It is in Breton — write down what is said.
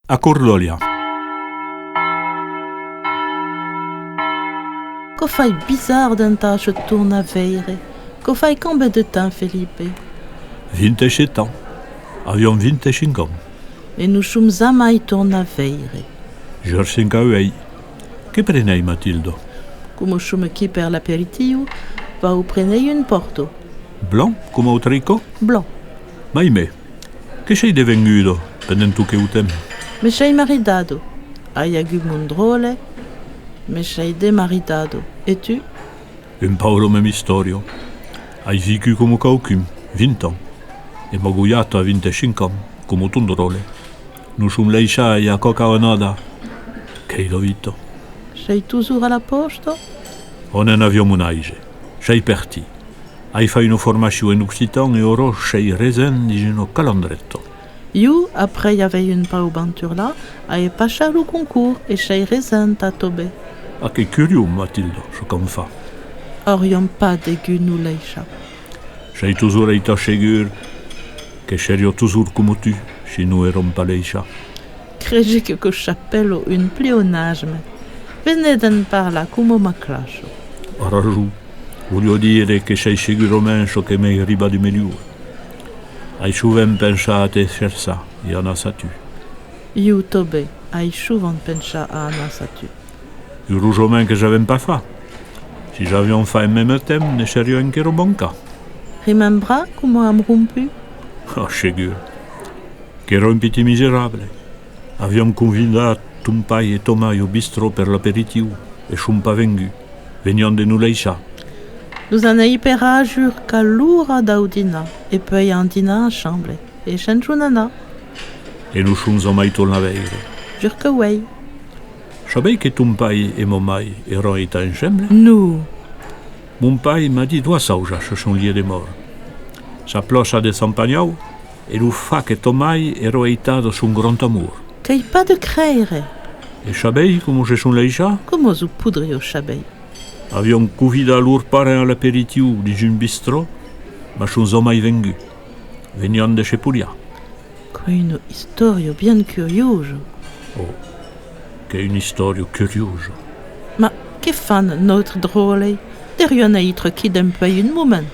A Cordolia. Co fai bizarre d'un tâche tourne a veire. Co fai combien de temps, Felipe? 27 ans. Aviam 25 ans. E nous sommes jamais tourne a veire. George 5 ei. Che prenei, Matildo? Como som aqui per l'aperitivo, va o prenei un porto. Blanc, come o tricot? Blanc. Maime, che sei devenuto, pendendo che utem? Me sei maridado. Ai agu mondrole. Me sei demaridado. E tu? Un Paolo me mistorio. Hai vécu come caucum, 20 ans. E maguiato a 25 ans, come tondrole. Nous som leisciai a cocaonada. Che l'ho vito. Sei toujours à la posto? On en avion un aige. Sei perti. Hai fai una formazione in occitan e oro sei resen di geno calandretto. Io, après y avait une pau banturla, ai pasciar o concours e sei resent a tobe. A che curieux, Matildo, ce qu'on fa. Orion pas de gu nou leixa. Sei toujours eita segur che serio toujours come tu, si nous erom pas leiscia. Crege que chapello un pleonasme. Veneden parla como maclascio. A ragione, voglio dire che sei sicuro menso che mi arriva di meglio. Hai souvent pensato e scherza, e ana sa tu. Io tobe, ai souvent pensa a anasatu. Heureusement que j'avais pas fait. Si j'avions fait en même temps, ne serio anche banca. Remembra como am rompu? Ah, segur. Che rompiti miserabile. Aviam convidat Tumpai e Tomai au bistrot per l'aperitivo e son pas vengu. Veniam de nous leiscia. Nous en ai pera jur ca l'ura d'audina, e poi andina a chambre, e chanchunana, E nous sommes mai torna a veire. jur que wei. Savei che Tumpai e Momai erano eita ensemble? Nou, Mon pai m'a dit trois sauja sur son lit de mort. Sa plossa de Sampagnau e lo fa che Tomai ero eitato son grand amour. qu'ai pas de creire, E savei come se son leiscia? como zu poudri o chabei. Aviam convidat lor parents all'aperitivo di un bistrot, ma son mai vengu. Veniam de Chepulia. Quino historio bien curioso. Oh, che è un'istoria curiosa. Ma che fan notre drôle? Derion a itre qui d'un peu un moment.